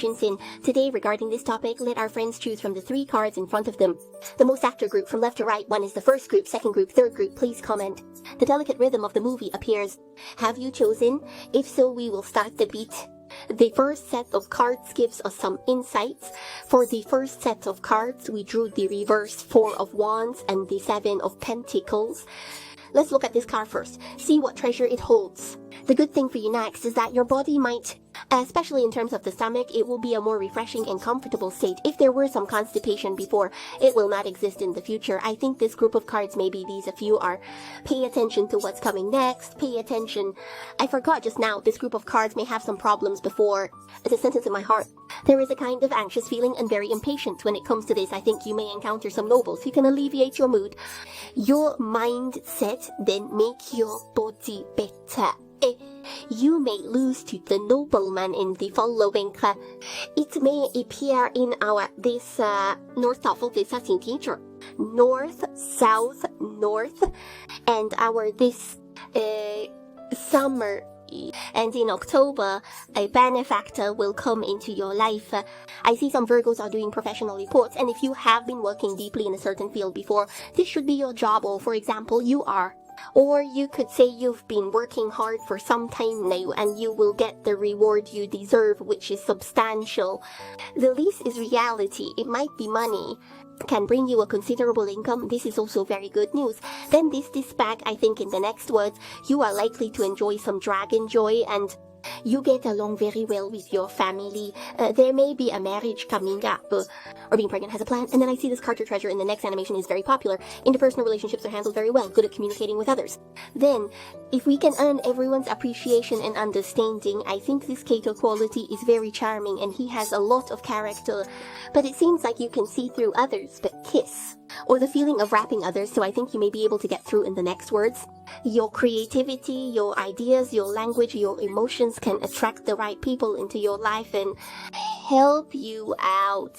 Shinsin. Today, regarding this topic, let our friends choose from the 3 cards in front of them. The most actor group from left to right, 1 is the first group, second group, third group, please comment. The delicate rhythm of the movie appears. Have you chosen? If so, we will start the beat. The first set of cards gives us some insights. For the first set of cards, we drew the reverse 4 of Wands and the 7 of Pentacles. Let's look at this card first. See what treasure it holds. The good thing for you next is that your body might, especially in terms of the stomach, it will be a more refreshing and comfortable state. If there were some constipation before, it will not exist in the future. I think this group of cards, maybe these a few are, pay attention to what's coming next, pay attention. I forgot just now, this group of cards may have some problems before. It's a sentence in my heart. There is a kind of anxious feeling and very impatient when it comes to this. I think you may encounter some nobles who can alleviate your mood. Your mindset then make your body better. You may lose to the nobleman in the following. It may appear in our this north-south teacher. North, south, north, and our this summer. And in October, a benefactor will come into your life. I see some Virgos are doing professional reports, and if you have been working deeply in a certain field before, this should be your job, or for example, you are. Or you could say you've been working hard for some time now and you will get the reward you deserve, which is substantial. The least is reality. It might be money. Can bring you a considerable income. This is also very good news. Then this back, I think in the next words, you are likely to enjoy some dragon joy and you get along very well with your family. There may be a marriage coming up, or being pregnant has a plan. And then I see this Carter treasure in the next animation is very popular. Interpersonal relationships are handled very well, good at communicating with others. Then, if we can earn everyone's appreciation and understanding, I think this Kato quality is very charming and he has a lot of character. But it seems like you can see through others, but kiss. Or the feeling of wrapping others, so I think you may be able to get through in the next words. Your creativity, your ideas, your language, your emotions can attract the right people into your life and help you out.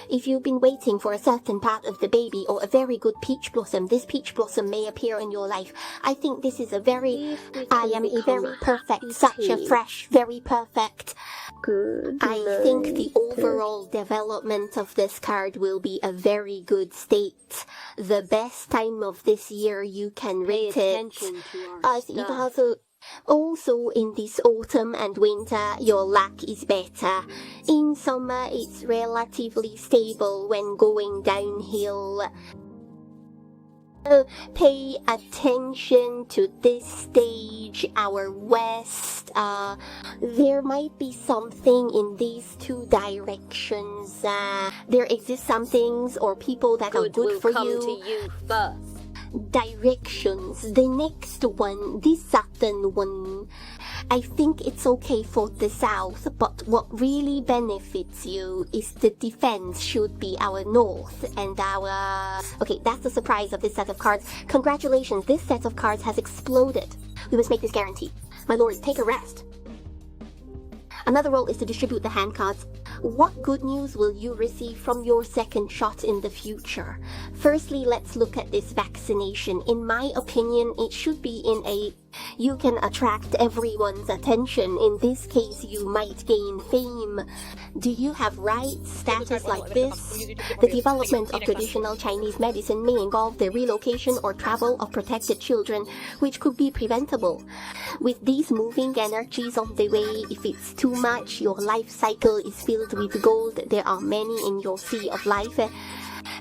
If you've been waiting for a certain part of the baby or a very good peach blossom, this peach blossom may appear in your life. I think this is a very perfect, such a fresh, very perfect. I think the overall development of this card will be a very good state. The best time of this year you can rate it. Also in this autumn and winter, your luck is better. In summer, it's relatively stable when going downhill. Pay attention to this stage, our west. There might be something in these 2 directions. There exist some things or people that are good for you. Will come to you first. Directions. The next one, the southern one. I think it's okay for the south, but what really benefits you is the defense should be our north and our... Okay, that's the surprise of this set of cards. Congratulations, this set of cards has exploded. We must make this guarantee. My lord, take a rest. Another role is to distribute the hand cards. What good news will you receive from your second shot in the future? Firstly, let's look at this vaccination. In my opinion, it should be in a... You can attract everyone's attention. In this case, you might gain fame. Do you have rights, status like this? The development of traditional Chinese medicine may involve the relocation or travel of protected children, which could be preventable. With these moving energies on the way, if it's too much, your life cycle is filled with gold. There are many in your sea of life.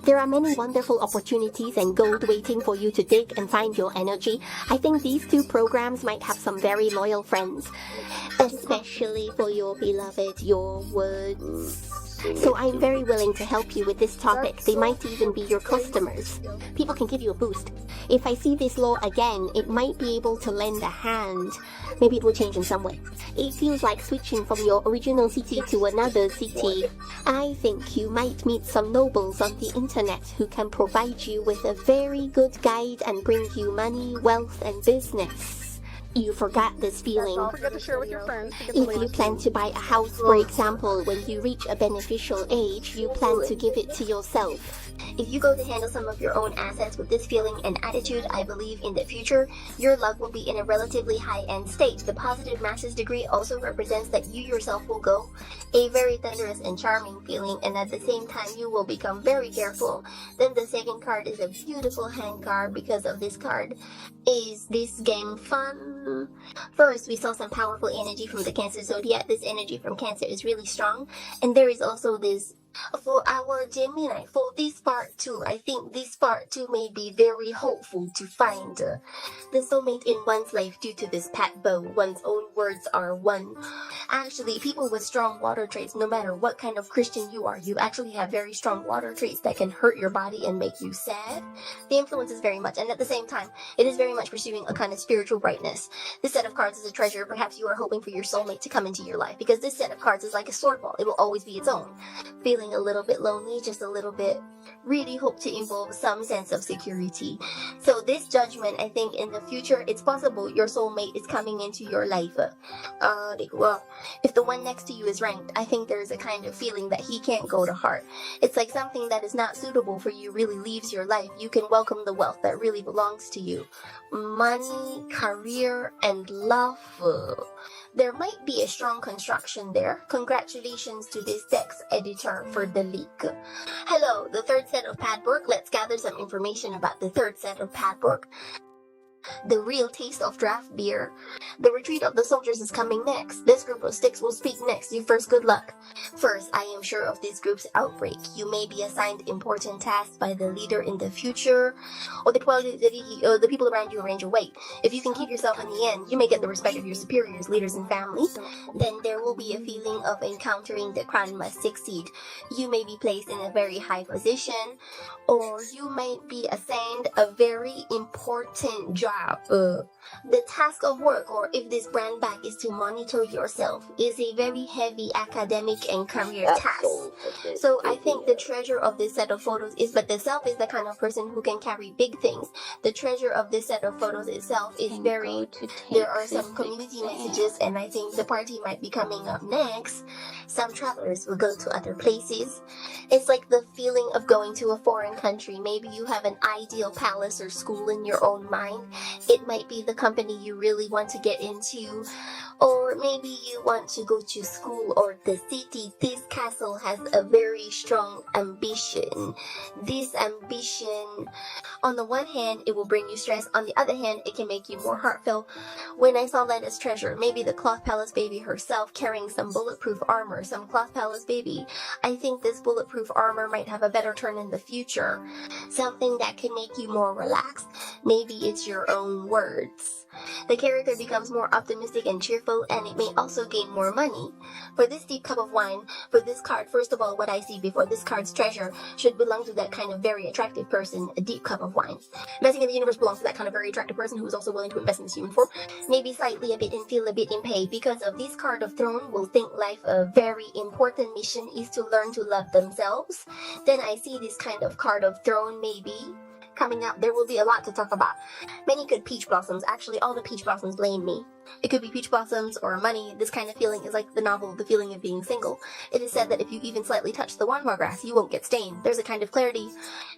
There are many wonderful opportunities and gold waiting for you to dig and find your energy. I think these 2 programs might have some very loyal friends, especially for your beloved, your words. So I'm very willing to help you with this topic. They might even be your customers. People can give you a boost. If I see this law again, it might be able to lend a hand. Maybe it will change in some way. It feels like switching from your original city to another city. I think you might meet some nobles on the internet who can provide you with a very good guide and bring you money, wealth, and business. You forgot this feeling. Don't forget to share with your friends. If you plan to buy a house, for example, when you reach a beneficial age, you plan to give it to yourself. If you go to handle some of your own assets with this feeling and attitude, I believe in the future, your luck will be in a relatively high-end state. The positive master's degree also represents that you yourself will go a very thunderous and charming feeling, and at the same time you will become very careful. Then the second card is a beautiful hand card because of this card. Is this game fun? First, we saw some powerful energy from the Cancer zodiac. This energy from Cancer is really strong, and there is also this for our Gemini, for this part too. I think this part too may be very hopeful to find the soulmate in one's life due to this pat bow. One's own words are one. Actually, people with strong water traits, no matter what kind of Christian you are, you actually have very strong water traits that can hurt your body and make you sad. The influence is very much, and at the same time, it is very much pursuing a kind of spiritual brightness. This set of cards is a treasure. Perhaps you are hoping for your soulmate to come into your life, because this set of cards is like a sword ball. It will always be its own. Feeling a little bit lonely, just a little bit, really hope to involve some sense of security. So this judgment, I think in the future, it's possible your soulmate is coming into your life. If the one next to you is ranked, I think there's a kind of feeling that he can't go to heart. It's like something that is not suitable for you really leaves your life. You can welcome the wealth that really belongs to you. Money, career, and love. There might be a strong construction there. Congratulations to this text editor for the leak. Hello, the third set of padwork. Let's gather some information about the third set of padwork. The real taste of draft beer. The retreat of the soldiers is coming next. This group of sticks will speak next. You first, good luck. First, I am sure of this group's outbreak. You may be assigned important tasks by the leader in the future, or the people around you arrange your weight. If you can keep yourself in the end, you may get the respect of your superiors, leaders, and family. Then there will be a feeling of encountering the crown must succeed. You may be placed in a very high position, or you might be assigned a very important job. The task of work, or if this brand bag is to monitor yourself, is a very heavy academic and career task. So I think the treasure of this set of photos is, but the self is the kind of person who can carry big things. The treasure of this set of photos itself is very, there are some community messages, and I think the party might be coming up next. Some travelers will go to other places. It's like the feeling of going to a foreign country. Maybe you have an ideal palace or school in your own mind. It might be the company you really want to get into, or maybe you want to go to school or the city. This castle has a very strong ambition. This ambition, on the one hand, it will bring you stress. On the other hand, it can make you more heartfelt. When I saw that as treasure, maybe the cloth palace baby herself carrying some bulletproof armor, some cloth palace baby. I think this bulletproof armor might have a better turn in the future. Something that can make you more relaxed. Maybe it's your own words. The character becomes more optimistic and cheerful, and it may also gain more money. For this deep cup of wine, for this card, first of all, what I see before this card's treasure should belong to that kind of very attractive person, a deep cup of wine. Investing in the universe belongs to that kind of very attractive person who is also willing to invest in this human form. Maybe slightly a bit and feel a bit in pain because of this card of throne will think life a very important mission is to learn to love themselves. Then I see this kind of card of throne maybe coming up. There will be a lot to talk about. Many good peach blossoms. Actually, all the peach blossoms blame me. It could be peach blossoms or money. This kind of feeling is like the novel, The Feeling of Being Single. It is said that if you even slightly touch the wanwa grass, you won't get stained. There's a kind of clarity.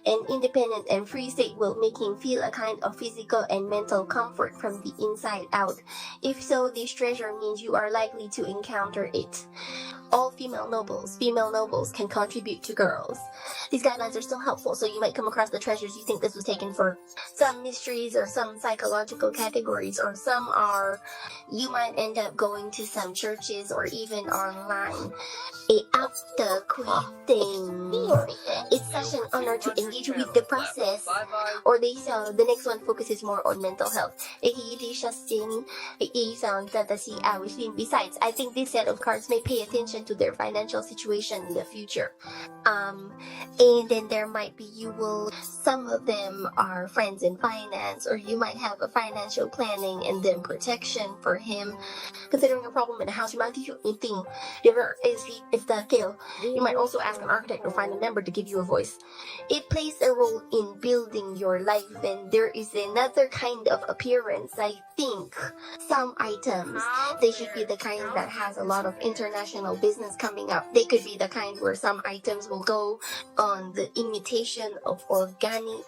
An independent and free state will make him feel a kind of physical and mental comfort from the inside out. If so, this treasure means you are likely to encounter it. All female nobles can contribute to girls. These guidelines are still helpful, so you might come across the treasures you think this was taken for. Some mysteries or some psychological categories, or some are, you might end up going to some churches or even online. After quitting, it's such an honor to engage with the process. Or the next one focuses more on mental health. Besides, I think this set of cards may pay attention to their financial situation in the future. And then there might be some of them are friends in finance, or you might have a financial planning and then protection for him. Considering a problem in the house, you might you might also ask an architect or find a member to give you a voice. It plays a role in building your life, and there is another kind of appearance. I think some items, they should be the kind that has a lot of international business coming up. They could be the kind where some items will go on the imitation of organic.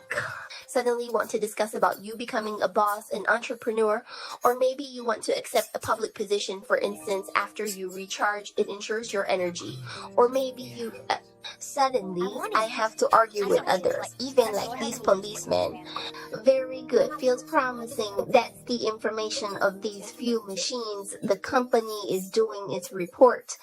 Suddenly want to discuss about you becoming a boss, an entrepreneur, or maybe you want to accept a public position, for instance, after you recharge, it ensures your energy. Or maybe you suddenly I have to argue with others, even like these policemen. Very good, feels promising. That's the information of these few machines. The company is doing its report.